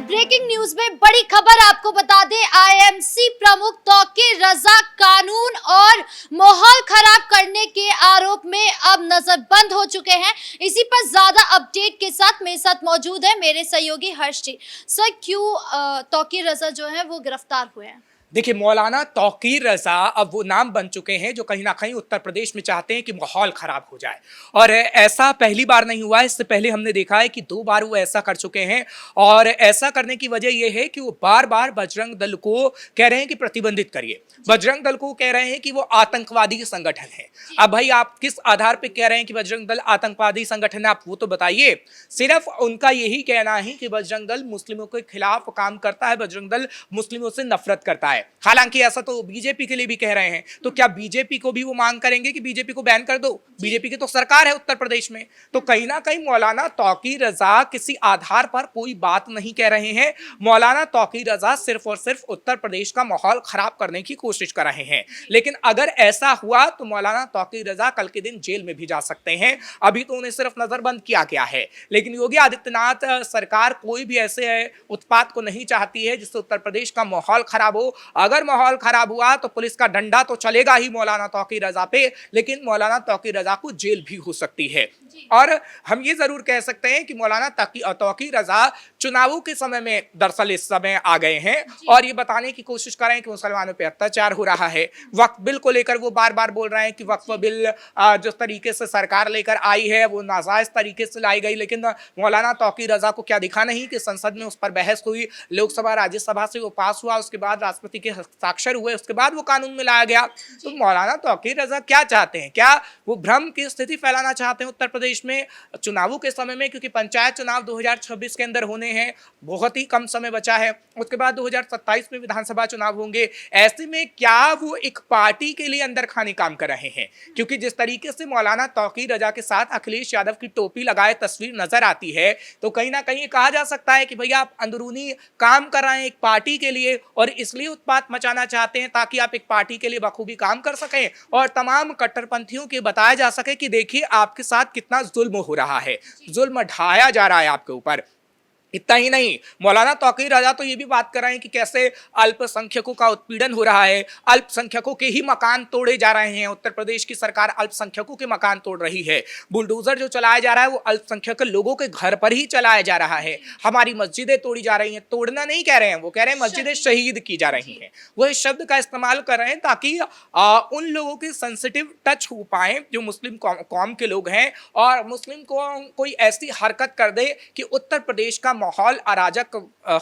Breaking news में बड़ी खबर आपको बता दें, आईएमसी प्रमुख तौकीर रजा कानून और माहौल खराब करने के आरोप में अब नजरबंद हो चुके हैं। इसी पर ज्यादा अपडेट के साथ मेरे साथ मौजूद है मेरे सहयोगी हर्ष जी। सर, क्यों तौकीर रजा जो है वो गिरफ्तार हुए हैं? देखिए, मौलाना तौकीर रजा अब वो नाम बन चुके हैं जो कहीं ना कहीं उत्तर प्रदेश में चाहते हैं कि माहौल खराब हो जाए। और ऐसा पहली बार नहीं हुआ है, इससे पहले हमने देखा है कि 2 बार वो ऐसा कर चुके हैं। और ऐसा करने की वजह ये है कि वो बार बार बजरंग दल को कह रहे हैं कि प्रतिबंधित करिए। बजरंग दल को कह रहे हैं कि वो आतंकवादी संगठन है। अब भाई, आप किस आधार पर कह रहे हैं कि बजरंग दल आतंकवादी संगठन है, आप वो तो बताइए। सिर्फ उनका यही कहना है कि बजरंग दल मुस्लिमों के खिलाफ काम करता है, बजरंग दल मुस्लिमों से नफरत करता है। हालांकि ऐसा तो बीजेपी के लिए भी कह रहे हैं। तो क्या बीजेपी को भी वो मांग करेंगे कि बीजेपी को बैन कर दो? बीजेपी की तो सरकार है उत्तर प्रदेश में। तो कहीं ना कहीं मौलाना तौकीर रजा किसी आधार पर कोई बात नहीं कह रहे हैं। मौलाना तौकीर रजा सिर्फ और सिर्फ उत्तर प्रदेश का माहौल खराब करने की कोशिश कर रहे हैं। लेकिन अगर ऐसा हुआ तो मौलाना तौकीर रजा कल के दिन जेल में भी जा सकते हैं। अभी तो उन्हें सिर्फ नजरबंद किया गया है। लेकिन योगी आदित्यनाथ सरकार कोई भी ऐसे उत्पात को नहीं चाहती है जिससे उत्तर प्रदेश का माहौल खराब हो। अगर माहौल खराब हुआ तो पुलिस का डंडा तो चलेगा ही मौलाना तौकीर रजा पे, लेकिन मौलाना तौकीर रजा को जेल भी हो सकती है। और हम ये जरूर कह सकते हैं कि मौलाना तौकीर रजा चुनावों के समय में दरअसल इस समय आ गए हैं और ये बताने की कोशिश कर रहे हैं कि मुसलमानों पे अत्याचार हो रहा है। वक्फ बिल को लेकर वो बार बार बोल रहे हैं कि वक्फ बिल जिस तरीके से सरकार लेकर आई है वो नाजायज तरीके से लाई गई। लेकिन मौलाना तौकीर रजा को क्या दिखा नहीं कि संसद में उस पर बहस हुई, लोकसभा राज्यसभा से वो पास हुआ, उसके बाद राष्ट्रपति के हस्ताक्षर हुए, उसके बाद वो कानून में लाया गया। तो मौलाना तौकीर रजा क्या चाहते हैं? क्या वो भ्रम की स्थिति फैलाना चाहते हैं उत्तर प्रदेश में चुनावों के समय में? क्योंकि पंचायत चुनाव 2026 के अंदर होने हैं, बहुत ही कम समय बचा है। उसके बाद 2027 में विधानसभा चुनाव होंगे। ऐसे में क्या वो एक पार्टी के लिए अंदर खाने काम कर रहे हैं? क्योंकि जिस तरीके से मौलाना तौकीर रजा के साथ अखिलेश यादव की टोपी लगाए तस्वीर नजर आती है, तो कहीं ना कहीं कहा जा सकता है कि भैया आप अंदरूनी काम कर रहे हैं एक पार्टी के लिए और इसलिए उत्पात मचाना चाहते हैं ताकि आप एक पार्टी के लिए बखूबी काम कर सकें और तमाम कट्टरपंथियों के बताया जा सके कि देखिए आपके साथ कितना जुल्म हो रहा है, जुल्म ढाया जा रहा है आपके ऊपर। इतना ही नहीं, मौलाना तौकीर रजा तो ये भी बात कर रहे हैं कि कैसे अल्पसंख्यकों का उत्पीड़न हो रहा है, अल्पसंख्यकों के ही मकान तोड़े जा रहे हैं। उत्तर प्रदेश की सरकार अल्पसंख्यकों के मकान तोड़ रही है। बुलडोजर जो चलाया जा रहा है वो अल्पसंख्यक लोगों के घर पर ही चलाया जा रहा है। हमारी मस्जिदें तोड़ी जा रही हैं। तोड़ना नहीं कह रहे हैं, वो कह रहे हैं मस्जिदें शहीद की जा रही हैं। वो इस शब्द का इस्तेमाल कर रहे हैं ताकि उन लोगों के सेंसिटिव टच हो पाए जो मुस्लिम कौम के लोग हैं और मुस्लिम को कोई ऐसी हरकत कर दे कि उत्तर प्रदेश का माहौल अराजक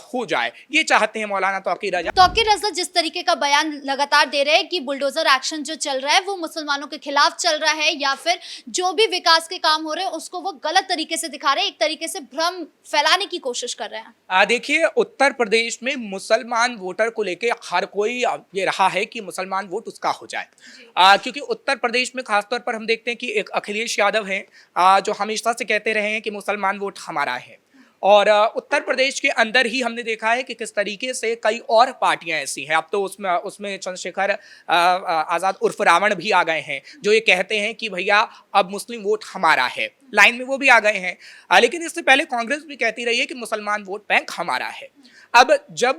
हो जाए। ये चाहते हैं मौलाना तौकीर रजा। तौकीर रजा जिस तरीके का बयान लगातार दे रहे हैं कि बुलडोजर एक्शन जो चल रहा है वो मुसलमानों के खिलाफ चल रहा है या फिर जो भी विकास के काम हो रहे हैं उसको वो गलत तरीके से दिखा रहे हैं, एक तरीके से भ्रम फैलाने की कोशिश कर रहे हैं। देखिए, उत्तर प्रदेश में मुसलमान वोटर को लेकर हर कोई ये रहा है कि मुसलमान वोट उसका हो जाए। क्योंकि उत्तर प्रदेश में खासतौर पर हम देखते हैं कि एक अखिलेश यादव हैं जो हमेशा से कहते रहे हैं कि मुसलमान वोट हमारा है। और उत्तर प्रदेश के अंदर ही हमने देखा है कि किस तरीके से कई और पार्टियां ऐसी हैं। अब तो उसमें चंद्रशेखर आज़ाद उर्फ रावण भी आ गए हैं जो ये कहते हैं कि भैया अब मुस्लिम वोट हमारा है, लाइन में वो भी आ गए हैं। लेकिन इससे पहले कांग्रेस भी कहती रही है कि मुसलमान वोट बैंक हमारा है। अब जब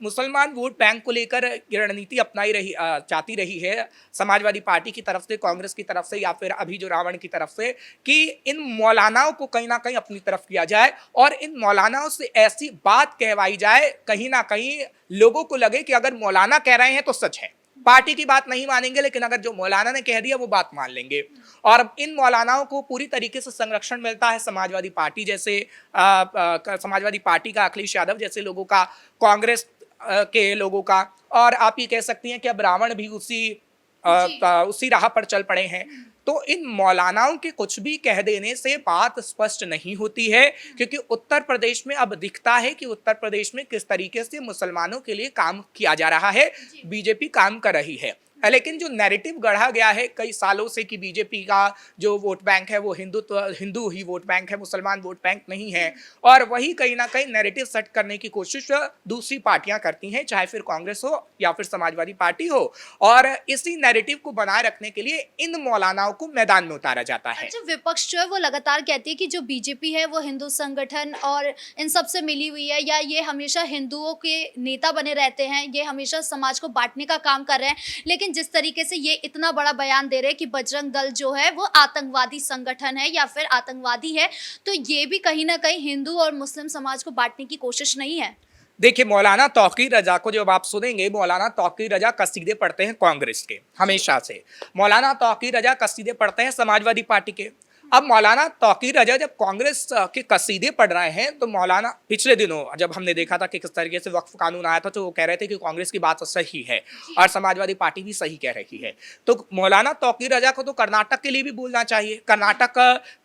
मुसलमान वोट बैंक को लेकर रणनीति चाहती रही है समाजवादी पार्टी की तरफ से, कांग्रेस की तरफ से या फिर अभी जो रावण की तरफ से, कि इन मौलानाओं को कहीं ना कहीं अपनी तरफ किया जाए और इन मौलानाओं से ऐसी बात कहवाई जाए कहीं ना कहीं लोगों को लगे कि अगर मौलाना कह रहे हैं तो सच है। पार्टी की बात नहीं मानेंगे लेकिन अगर जो मौलाना ने कह दिया वो बात मान लेंगे। और इन मौलानाओं को पूरी तरीके से संरक्षण मिलता है समाजवादी पार्टी जैसे समाजवादी पार्टी का, अखिलेश यादव जैसे लोगों का, कांग्रेस के लोगों का। और आप ये कह सकती हैं कि अब रावण भी उसी राह पर चल पड़े हैं। तो इन मौलानाओं के कुछ भी कह देने से बात स्पष्ट नहीं होती है, क्योंकि उत्तर प्रदेश में अब दिखता है कि उत्तर प्रदेश में किस तरीके से मुसलमानों के लिए काम किया जा रहा है, बीजेपी काम कर रही है। लेकिन जो नैरेटिव गढ़ा गया है कई सालों से कि बीजेपी का जो वोट बैंक है वो हिंदू ही वोट बैंक है, मुसलमान वोट बैंक नहीं है, और वही कहीं ना कहीं नैरेटिव सेट करने की कोशिश दूसरी पार्टियां करती हैं, चाहे फिर कांग्रेस हो या फिर समाजवादी पार्टी हो, और इसी नैरेटिव को बनाए रखने के लिए इन मौलानाओं को मैदान में उतारा जाता है। अच्छा, विपक्ष जो है वो लगातार कहती है कि जो बीजेपी है वो हिंदू संगठन और इन सब से मिली हुई है, या ये हमेशा हिंदुओं के नेता बने रहते हैं, ये हमेशा समाज को बांटने का काम कर रहे हैं। लेकिन जिस तरीके से ये इतना बड़ा बयान दे रहे हैं कि बजरंग दल जो है वो आतंकवादी संगठन है या फिर आतंकवादी है, तो ये भी कहीं ना कहीं हिंदू और मुस्लिम समाज को बांटने की कोशिश नहीं है? देखिए, मौलाना तौकीर रजा को जब आप सुनेंगे, मौलाना तौकीर रजा कसीदे पढ़ते हैं कांग्रेस के हमेशा से, मौलाना तौकीर रजा कसीदे पढ़ते हैं समाजवादी पार्टी के। अब मौलाना तौकीर रजा जब कांग्रेस के कसीदे पढ़ रहे हैं तो मौलाना, पिछले दिनों जब हमने देखा था कि किस तरीके से वक्फ कानून आया था तो वो कह रहे थे कि कांग्रेस की बात सही है और समाजवादी पार्टी भी सही कह रही है, तो मौलाना तौकीर रजा को तो कर्नाटक के लिए भी बोलना चाहिए। कर्नाटक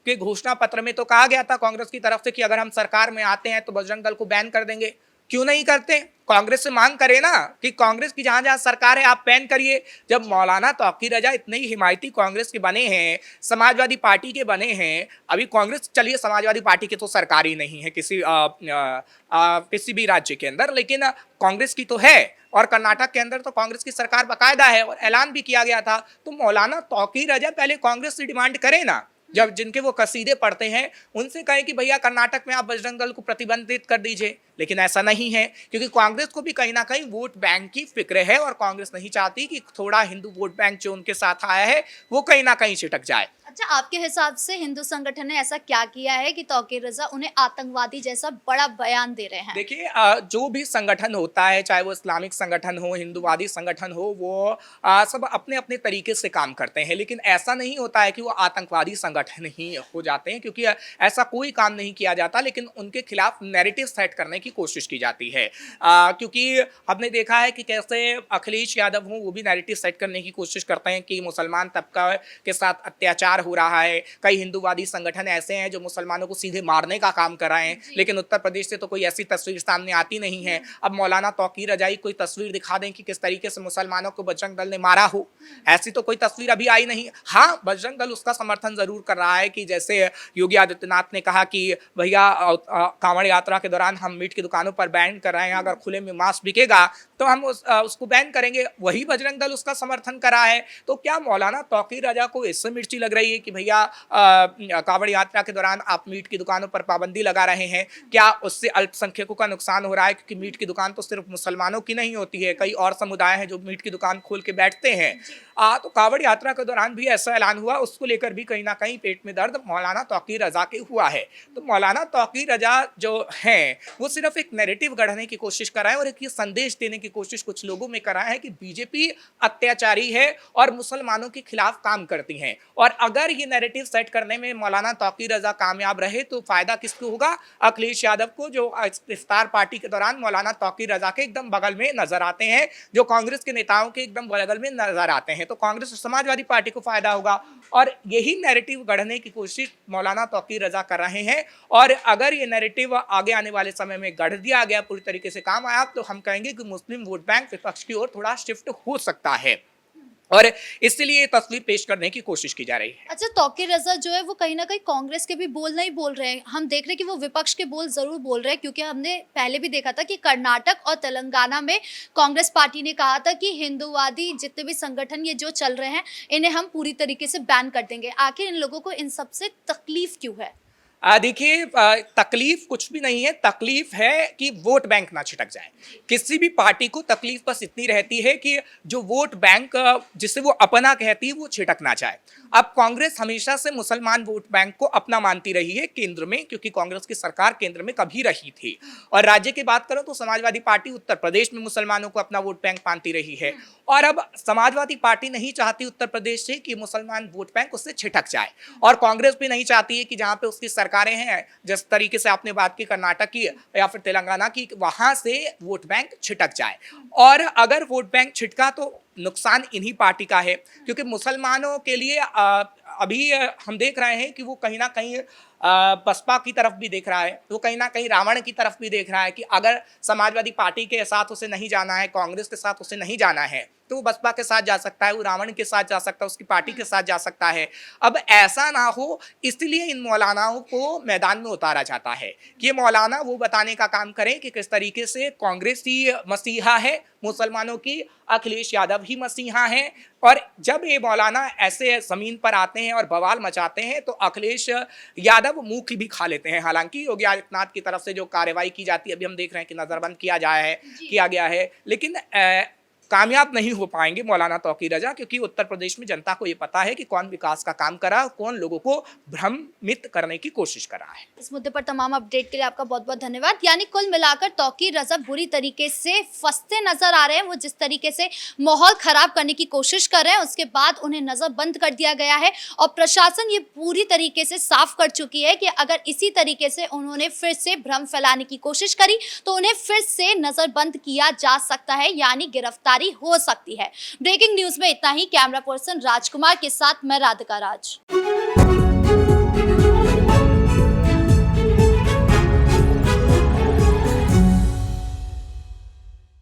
के घोषणा पत्र में तो कहा गया था कांग्रेस की तरफ से कि अगर हम सरकार में आते हैं तो बजरंग दल को बैन कर देंगे। क्यों नहीं करते? कांग्रेस से मांग करे ना कि कांग्रेस की जहां जहां सरकार है आप बैन करिए। जब मौलाना तौकीर रजा इतने ही हिमायती कांग्रेस के बने हैं, समाजवादी पार्टी के बने हैं, अभी कांग्रेस, चलिए समाजवादी पार्टी की तो सरकार ही नहीं है किसी भी राज्य के अंदर, लेकिन कांग्रेस की तो है, और कर्नाटक के अंदर तो कांग्रेस की सरकार बाकायदा है और ऐलान भी किया गया था। तो मौलाना तौकीर रजा पहले कांग्रेस से डिमांड करे ना, जब जिनके वो कसीदे पढ़ते हैं उनसे कहें कि भैया कर्नाटक में आप बजरंग दल को प्रतिबंधित कर दीजिए, लेकिन ऐसा नहीं है, क्योंकि कांग्रेस को भी कहीं ना कहीं वोट बैंक की फिक्र है और कांग्रेस नहीं चाहती कि थोड़ा हिंदू वोट बैंक जो उनके साथ आया है वो कहीं ना कहीं छिटक जाए। अच्छा, आपके हिसाब से हिंदू संगठन ने ऐसा क्या किया है कि तौकीर रजा उन्हें आतंकवादी जैसा बड़ा बयान दे रहे हैं? देखिए, जो भी संगठन होता है, चाहे वो इस्लामिक संगठन हो, हिंदूवादी संगठन हो, वो सब अपने अपने तरीके से काम करते हैं, लेकिन ऐसा नहीं होता है कि वो आतंकवादी संगठन ही हो जाते हैं, क्योंकि ऐसा कोई काम नहीं किया जाता, लेकिन उनके खिलाफ नैरेटिव सेट करने की कोशिश की जाती है। क्योंकि हमने देखा है कि कैसे अखिलेश यादव हो वो भी नैरेटिव सेट करने की कोशिश करते हैं कि मुसलमान तबका के साथ अत्याचार हो रहा है। कई हिंदूवादी संगठन ऐसे हैं जो मुसलमानों को सीधे मारने का काम कर रहे हैं, लेकिन उत्तर प्रदेश से तो कोई ऐसी तस्वीर सामने आती नहीं है। अब मौलाना तौकीर रजाई कोई तस्वीर दिखा दें कि किस तरीके से मुसलमानों को बजरंग दल ने मारा हो, ऐसी तो कोई तस्वीर अभी आई नहीं। हाँ, बजरंग दल उसका समर्थन जरूर कर रहा है कि जैसे योगी आदित्यनाथ ने कहा कि भैया कांवड़ यात्रा के दौरान हम मीट की दुकानों पर बैन कर रहे हैं, अगर खुले में मांस बिकेगा तो हम उसको बैन करेंगे, वही बजरंग दल उसका समर्थन कर रहा है। तो क्या मौलाना तौकीर रजा को इससे मिर्ची लग रही है कि भैया कांवड़ यात्रा के दौरान आप मीट की दुकानों पर पाबंदी लगा रहे हैं, क्या उससे अल्पसंख्यकों का नुकसान हो रहा है? क्योंकि मीट की दुकान तो सिर्फ मुसलमानों की नहीं होती है, कई और समुदाय हैं जो मीट की दुकान खोल के बैठते हैं। तो कांवड़ यात्रा के दौरान भी ऐसा ऐलान हुआ, उसको लेकर भी कहीं ना कहीं पेट में दर्द मौलाना तौकीर रजा के हुआ है। तो मौलाना तौकीर रजा जो हैं वो सिर्फ एक नैरेटिव गढ़ने की कोशिश कर रहा है और एक ये संदेश देने की कोशिश कुछ लोगों में कर रहा है कि बीजेपी अत्याचारी है और मुसलमानों के खिलाफ काम करती हैं, और अगर ये नैरेटिव सेट करने में मौलाना तौकीर रजा कामयाब रहे तो फायदा किसको होगा? अखिलेश यादव को, जो इफ्तार पार्टी के दौरान मौलाना तौकीर रजा के एकदम बगल में नजर आते हैं, जो कांग्रेस के नेताओं के एकदम बगल में नजर आते हैं। तो कांग्रेस और समाजवादी पार्टी को फायदा होगा, और यही नैरेटिव गढ़ने की कोशिश मौलाना तौकीर रजा कर रहे हैं। और अगर ये नैरेटिव आगे आने वाले समय में गढ़ दिया गया, पूरी तरीके से काम आया, तो हम कहेंगे कि मुस्लिम वोट बैंक विपक्ष की ओर थोड़ा शिफ्ट हो सकता है, और इसलिए ये तस्वीर पेश करने की कोशिश की जा रही है। अच्छा, तौकीर रजा जो है वो कहीं ना कहीं कांग्रेस के भी बोल नहीं बोल रहे हैं, हम देख रहे हैं कि वो विपक्ष के बोल जरूर बोल रहे हैं, क्योंकि हमने पहले भी देखा था कि कर्नाटक और तेलंगाना में कांग्रेस पार्टी ने कहा था कि हिंदूवादी जितने भी संगठन ये जो चल रहे हैं इन्हें हम पूरी तरीके से बैन कर देंगे। आखिर इन लोगों को इन सबसे तकलीफ क्यों है? देखिए, तकलीफ कुछ भी नहीं है, तकलीफ है कि वोट बैंक ना छिटक जाए। किसी भी पार्टी को तकलीफ बस इतनी रहती है कि जो वोट बैंक जिसे वो अपना कहती है वो छिटक ना जाए। अब कांग्रेस हमेशा से मुसलमान वोट बैंक को अपना मानती रही है केंद्र में, क्योंकि कांग्रेस की सरकार केंद्र में कभी रही थी, और राज्य की बात करो तो समाजवादी पार्टी उत्तर प्रदेश में मुसलमानों को अपना वोट बैंक मानती रही है, और अब समाजवादी पार्टी नहीं चाहती उत्तर प्रदेश से कि मुसलमान वोट बैंक उससे छिटक जाए, और कांग्रेस भी नहीं चाहती है कि जहां पे उसकी सरकारें हैं, जिस तरीके से आपने बात की कर्नाटक की या फिर तेलंगाना की, वहां से वोट बैंक छिटक जाए। और अगर वोट बैंक छिटका तो नुकसान इन्हीं पार्टी का है, क्योंकि मुसलमानों के लिए अभी हम देख रहे हैं कि वो कहीं ना कहीं बसपा की तरफ भी देख रहा है, वो कहीं ना कहीं रावण की तरफ भी देख रहा है कि अगर समाजवादी पार्टी के साथ उसे नहीं जाना है, कांग्रेस के साथ उसे नहीं जाना है, तो वो बसपा के साथ जा सकता है, वो रावण के साथ जा सकता है, उसकी पार्टी के साथ जा सकता है। अब ऐसा ना हो, इसलिए इन मौलानाओं को मैदान में उतारा जाता है कि ये मौलाना वो बताने का काम करें कि किस तरीके से कांग्रेस ही मसीहा है मुसलमानों की, अखिलेश यादव ही मसीहा हैं। और जब ये मौलाना ऐसे जमीन पर आते हैं और बवाल मचाते हैं तो अखिलेश यादव मुंह की भी खा लेते हैं। हालांकि योगी आदित्यनाथ की तरफ से जो कार्रवाई की जाती है, अभी हम देख रहे हैं कि नजरबंद किया गया है, लेकिन कामयाब नहीं हो पाएंगे मौलाना तौकीर रजा, क्योंकि उत्तर प्रदेश में जनता को ये पता है कि कौन विकास का काम करा, कौन लोगों को भ्रमित करने की कोशिश कर रहा है। इस मुद्दे पर तमाम अपडेट के लिए आपका बहुत बहुत धन्यवाद। यानी कुल मिलाकर तौकीर रजा बुरी तरीके से फंसते नजर आ रहे हैं। वो जिस तरीके से माहौल खराब करने की कोशिश कर रहे हैं, उसके बाद उन्हें नजरबंद कर दिया गया है और प्रशासन ये पूरी तरीके से साफ कर चुकी है कि अगर इसी तरीके से उन्होंने फिर से भ्रम फैलाने की कोशिश करी तो उन्हें फिर से नजरबंद किया जा सकता है, यानी गिरफ्तारी हो सकती है। ब्रेकिंग न्यूज में इतना ही। कैमरा पर्सन राजकुमार के साथ मैं राधिका राज।